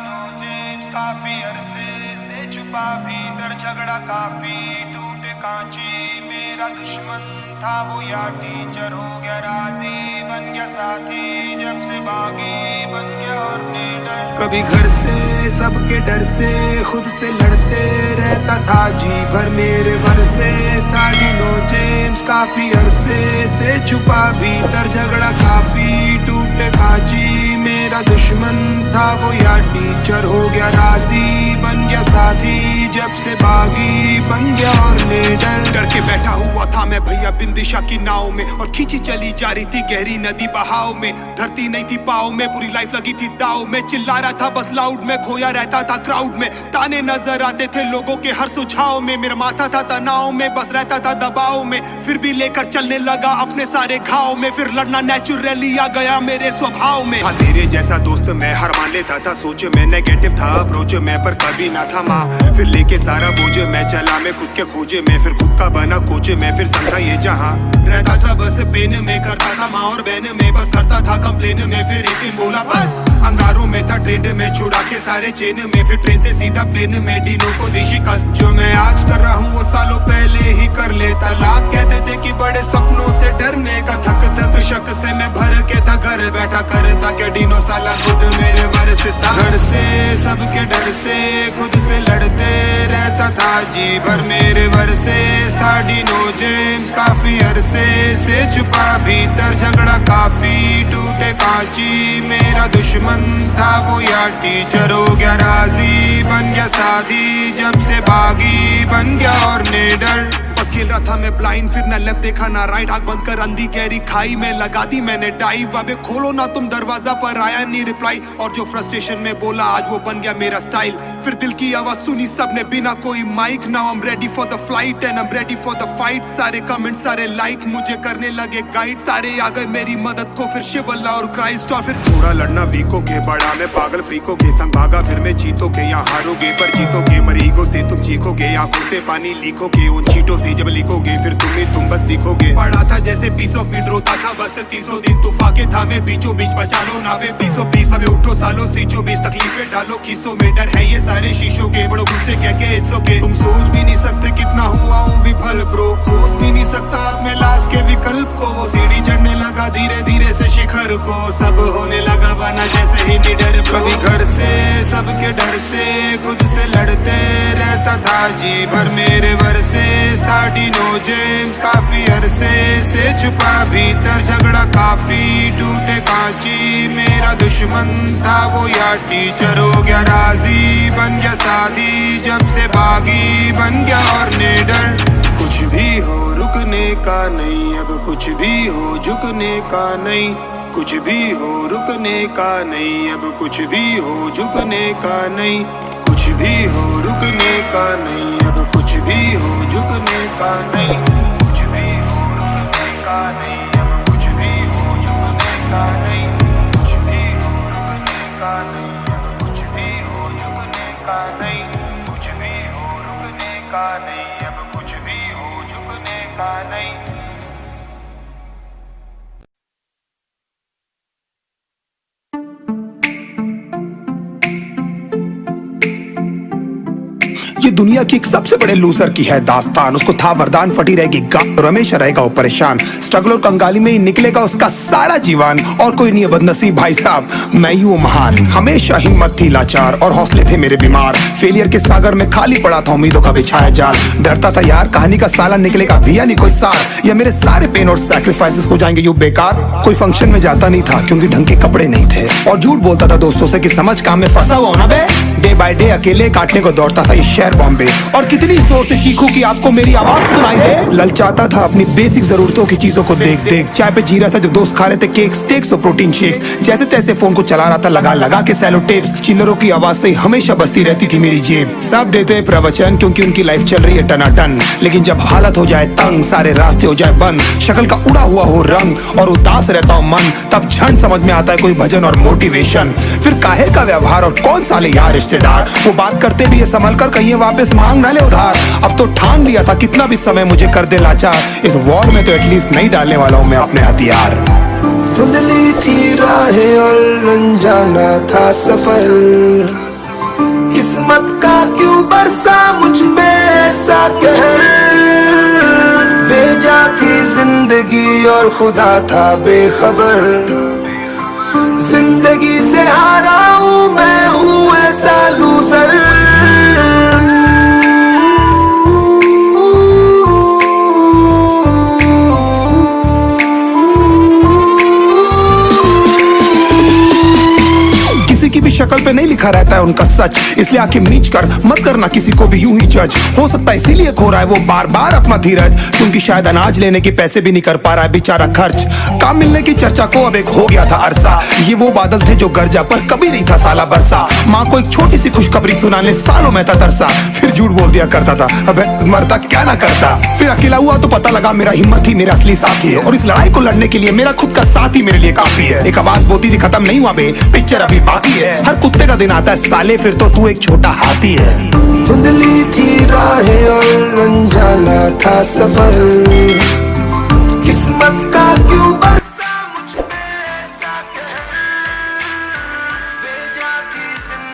No James काफी अरसे से छुपा भीतर झगड़ा काफी टूटे कांची मेरा दुश्मन था वो या टीचर हो गया राजी बन गया साथी जब से बागी बन गया और निडर कभी घर से सबके डर से खुद से लड़ते रहता था जी भर मेरे घर से स्टाडी नो जेम्स काफी अरसे से छुपा भीतर झगड़ा काफी टूटे कांची मेरा दुश्मन था वो या टीचर हो गया राजी बन गया साथी जब से बागी बन गया और निडर डर के बैठा हुआ था मैं भैया बिन दिशा की नाव में और खींची चली जा रही थी गहरी नदी बहाव में धरती नहीं थी पाव में पूरी लाइफ लगी थी दाव में चिल्ला रहा था बस लाउड में खोया रहता था क्राउड में ताने नजर आते थे लोगों के हर सुझाव में मेरा माथा था तनाव में बस रहता था दबाव में फिर भी लेकर चलने लगा अपने सारे घाव में फिर लड़ना नेचुरली आ गया मेरे स्वभाव में था तेरे जैसा दोस्त मैं हर मान लेता था सोच में नेगेटिव था अप्रोच में पर कभी ना था माँ फिर लेके सारा बोझ मैं चला मैं खुद के खोजे में फिर खुद का बना कोचे में फिर समझा ये जहाँ रहता था बस पेन में करता था माँ और बहन में बस करता था कंप्लेन में फिर एक दिन बोला बस अंगारों में था ट्रेंड में छुड़ा के सारे चेन में फिर ट्रेन से सीधा प्लेन में डिनो को दी शिकस्त जो मैं आज कर रहा हूँ वो सालों पहले ही कर लेता लाख कहते थे कि बड़े सपनों से डरने का थक थक शक से मैं भर के था घर बैठा करता क्या डिनो साला खुद मेरे वर्सेस था घर से सबके डर से खुद से लड़ते रहता था जी भर मेरे वर्सेस था डिनो जेम्स काफी अरसे से छुपा भीतर झगड़ा काफी टूटे कांची मेरा दुश्मन था वो या टीचर हो गया राजी बन गया साथी जब से बागी बन गया और निडर बस खेल रहा था मैं ब्लाइंड फिर ना लेफ्ट देखा ना राइट आंख बंद कर अंधी गहरी खाई में लगा दी मैंने डाइव अबे खोलो ना तुम दरवाजा पर आया नहीं रिप्लाई और जो फ्रस्ट्रेशन में बोला आज वो बन गया मेरा स्टाइल फिर दिल की आवाज सुनी सबने बिना कोई mike now I am ready for the flight and I am ready for the fight सारे कमेंट सारे लाइक मुझे करने लगे गाइड सारे आ गए मेरी मदद को फिर शिव अल्लाह और क्राइस्ट और फिर थोड़ा लड़ना वीकोगे बड़ा मैं पागल फ्रीकोगे संग भागा फिर मैं जीतोगे यहाँ हारोगे पर जीतोगे मरीगो से तुम चीखोगे आंखों से पानी लीकोगे उन चीटों से जब लिखोगे फिर तुम बस दिखोगे पढ़ा था जैसे पीस ऑफ मीट रोता था बस 300 दिन तूफाके था मैं बीचों बीच बचा लो नावे प्लीज हमें उठो सालों सीचो बीच तकलीफें डालो खीसों में डर है ये सारे शीशों के बड़ो गुस्से कह के इट्स ओके तुम सोच भी नहीं सकते कितना हुआ हूँ विफल ब्रो खोज भी नहीं सकता अपने लाश के विकल्प को वो सीढ़ी चढ़ने लगा धीरे धीरे से शिखर को सब होने लगा बना जैसे ही निडर कभी घर से सबके डर से खुद से लड़ते रहता था जी भर मेरे वर्सेस था डिनो जेम्स काफी अरसे से छुपा भीतर झगड़ा काफी टूटे कांची मेरा दुश्मन था वो या टीचर हो गया राजी बन गया साथी जब से बागी बन गया और निडर कुछ भी हो रुकने का नहीं अब कुछ भी हो झुकने का नहीं कुछ भी हो रुकने का नहीं अब कुछ भी हो झुकने का नहीं कुछ भी हो रुकने का नहीं अब कुछ भी हो झुकने का नहीं कुछ भी हो रुकने का नहीं अब कुछ भी हो झुकने का नहीं कुछ भी हो रुकने का नहीं अब कुछ भी हो झुकने का नहीं कुछ भी हो रुकने का नहीं अब कुछ भी हो झुकने का नहीं ये दुनिया की एक सबसे बड़े लूजर की है दास्तान उसको था वरदान फटी रहेगी गांव और हमेशा रहेगा वो परेशान स्ट्रगल और कंगाली में ही निकलेगा उसका सारा जीवन और कोई नहीं है बदनसीब भाई साहब मैं ही हूँ महान हमेशा हिम्मत थी लाचार और हौसले थे मेरे बीमार फेलियर के सागर में खाली पड़ा था उम्मीदों का बिछाया जाल डरता था यार कहानी का साला निकलेगा भैया नहीं कोई सार या मेरे सारे पेन और सैक्रिफाइसेस हो जाएंगे यूं बेकार कोई फंक्शन में जाता नहीं था क्योंकि ढंग के कपड़े नहीं थे और झूठ बोलता था दोस्तों से कि समझ काम में फंसा हुआ ना बे डे बाय डे अकेले काटने को दौड़ता था ये शहर बॉम्बे और कितनी जोर से चीखूं कि आपको मेरी आवाज सुनाई दे ललचाता था अपनी बेसिक जरूरतों की चीजों को देख देख चाय पे जी रहा था जब दोस्त खा रहे थे केक स्टेक्स और प्रोटीन शेक्स जैसे तैसे फोन को चला रहा था लगा लगा के सैलो टेप्स चिल्लरों की आवाज से हमेशा बजती रहती थी मेरी जेब सब देते प्रवचन क्योंकि उनकी लाइफ चल रही है टनाटन लेकिन जब हालत हो जाए तंग सारे रास्ते हो जाए बंद शक्ल का उड़ा हुआ हो रंग और उदास रहता हो मन तब झंड समझ में आता है कोई भजन और मोटिवेशन फिर काहे का व्यवहार और कौन साले यार रिश्तेदार वो बात करते भी ये संभल कर कहीं वापस मांग ना ले उधार अब तो ठान लिया था कितना भी समय मुझे कर दे लाचार इस वॉर में तो एटलीस्ट नहीं डालने वाला हूँ मैं अपने हथियार धुंधली थी राहें और अनजाना था सफर किस्मत का क्यों बरसा मुझ पे ऐसा कहर, भेजा थी जिंदगी और खुदा था बेखबर, जिंदगी से हारा हूँ मैं, हूँ ऐसा लूजर। किसी की भी शक्ल पे नहीं लिखा रहता है उनका सच, इसलिए आंखें मीच कर मत करना किसी को भी यूं ही जज। हो सकता है इसीलिए खो रहा है वो बार बार अपना धीरज, क्योंकि शायद अनाज लेने के पैसे भी नहीं कर पा रहा है बेचारा खर्च। काम मिलने की चर्चा को अब एक हो गया था अरसा, ये वो बादल थे जो गरजा पर कभी नहीं था साला बरसा। माँ को एक छोटी सी खुशखबरी सुनाने सालों में था तरसा, फिर झूठ बोल दिया करता था अबे मरता क्या ना करता। फिर अकेला हुआ तो पता लगा मेरा हिम्मत ही मेरा असली साथी है, और इस लड़ाई को लड़ने के लिए मेरा खुद का साथ ही मेरे लिए काफी है। एक आवाज बोलती थी खत्म नहीं हुआ बे, पिक्चर अभी बाकी है। हर कुत्ते का दिन आता है साले, फिर तो तू एक छोटा हाथी है। धुंधली थी राहें और अनजाना था सफर,